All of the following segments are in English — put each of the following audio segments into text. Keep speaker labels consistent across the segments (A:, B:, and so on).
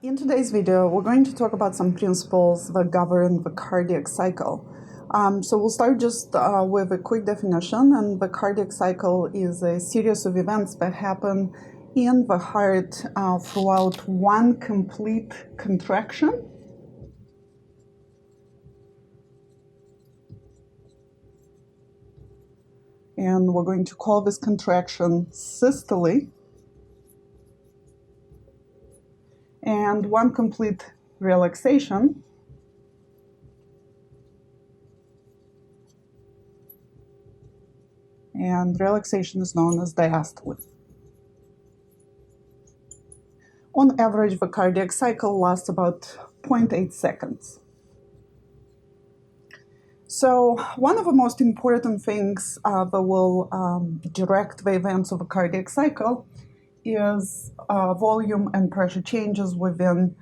A: In today's video, we're going to talk about some principles that govern the cardiac cycle. So we'll start just with a quick definition, and the cardiac cycle is a series of events that happen in the heart throughout one complete contraction. And we're going to call this contraction systole. And one complete relaxation, and relaxation is known as diastole. On average, the cardiac cycle lasts about 0.8 seconds. So one of the most important things that will direct the events of a cardiac cycle is volume and pressure changes within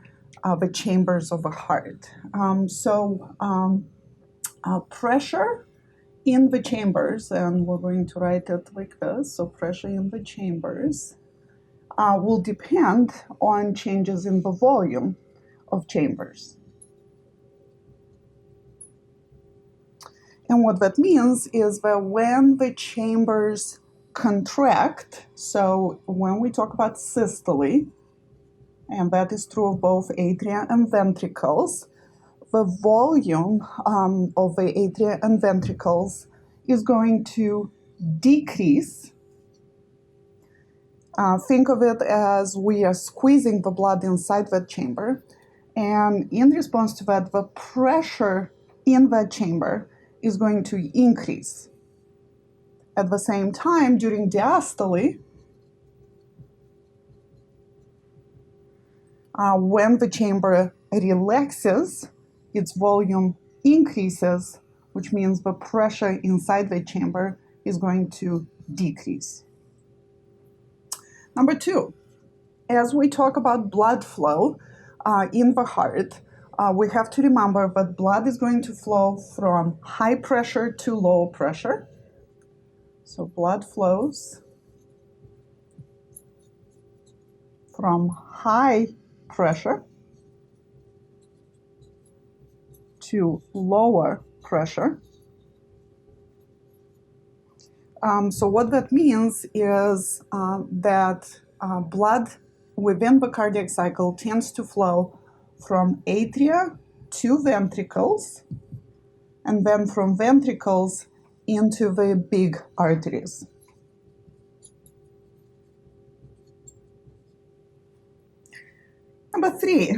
A: the chambers of the heart. Pressure in the chambers, and we're going to write it like this, so pressure in the chambers will depend on changes in the volume of chambers. And what that means is that when the chambers contract, so when we talk about systole, and that is true of both atria and ventricles, the volume of the atria and ventricles is going to decrease. Think of it as we are squeezing the blood inside that chamber, and in response to that, the pressure in that chamber is going to increase. At the same time, during diastole, when the chamber relaxes, its volume increases, which means the pressure inside the chamber is going to decrease. Number two, as we talk about blood flow in the heart, we have to remember that blood is going to flow from high pressure to low pressure. So blood flows from high pressure to lower pressure. So what that means is that blood within the cardiac cycle tends to flow from atria to ventricles, and then from ventricles into the big arteries. Number three,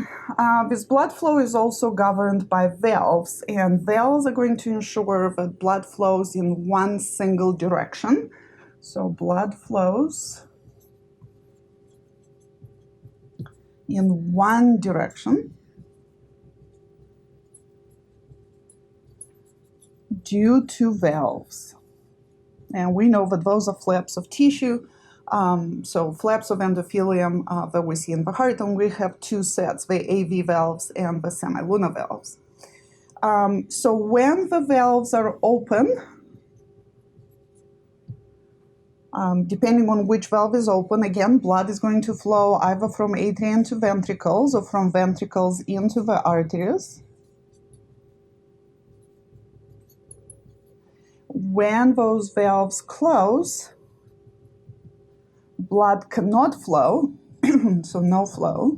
A: this blood flow is also governed by valves, and valves are going to ensure that blood flows in one single direction. So blood flows in one direction due to valves. And we know that those are flaps of tissue, so flaps of endothelium that we see in the heart, and we have two sets, the AV valves and the semilunar valves. So when the valves are open, depending on which valve is open, again, blood is going to flow either from atria into ventricles or from ventricles into the arteries. When those valves close, blood cannot flow, so no flow.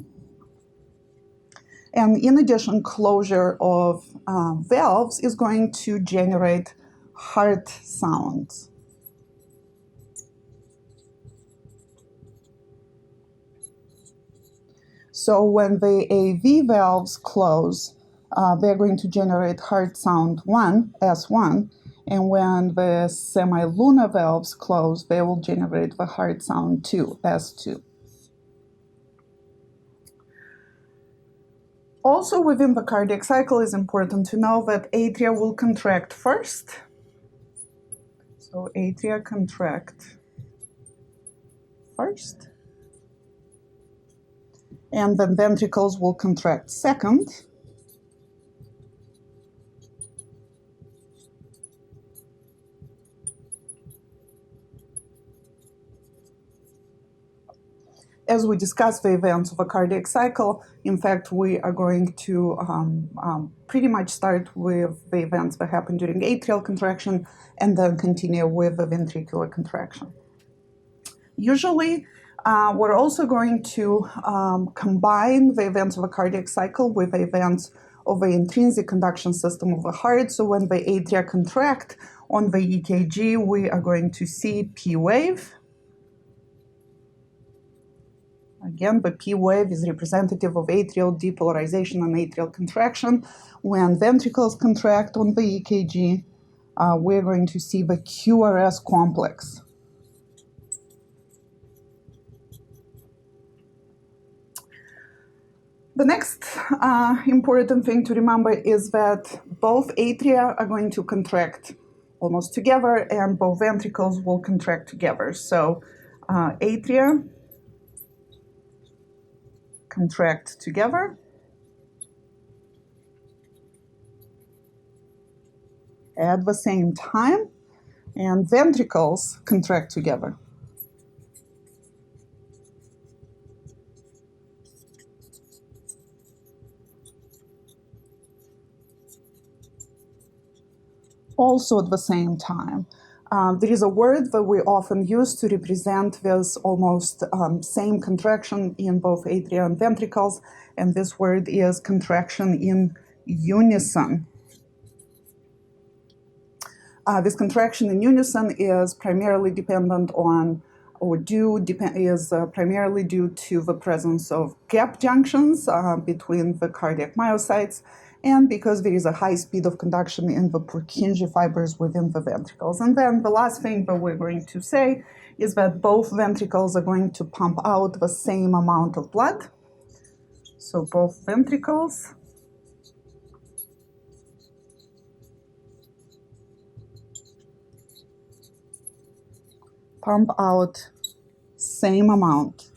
A: And in addition, closure of valves is going to generate heart sounds. So when the AV valves close, they're going to generate heart sound 1, S1, and when the semilunar valves close, they will generate the heart sound 2, S2. Also within the cardiac cycle, it's important to know that atria will contract first. So atria contract first, and then ventricles will contract second. as we discuss the events of a cardiac cycle, in fact, we are going to pretty much start with the events that happen during atrial contraction and then continue with the ventricular contraction. Usually, we're also going to combine the events of a cardiac cycle with the events of the intrinsic conduction system of the heart. So when the atria contract on the EKG, we are going to see P wave. Again, the P wave is representative of atrial depolarization and atrial contraction. When ventricles contract on the EKG, we're going to see the QRS complex. The next important thing to remember is that both atria are going to contract almost together and both ventricles will contract together. So atria contract together at the same time, and ventricles contract together. Also at the same time. There is a word that we often use to represent this almost same contraction in both atria and ventricles, and this word is contraction in unison. This contraction in unison is primarily dependent on, primarily due to the presence of gap junctions between the cardiac myocytes, and because there is a high speed of conduction in the Purkinje fibers within the ventricles. And then the last thing that we're going to say is that both ventricles are going to pump out the same amount of blood. So both ventricles pump out same amount.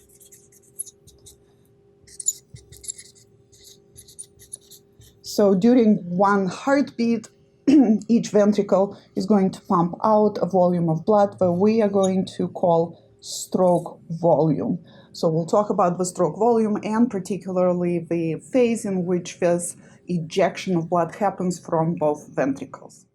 A: So during one heartbeat, each ventricle is going to pump out a volume of blood that we are going to call stroke volume. So we'll talk about the stroke volume and particularly the phase in which this ejection of blood happens from both ventricles.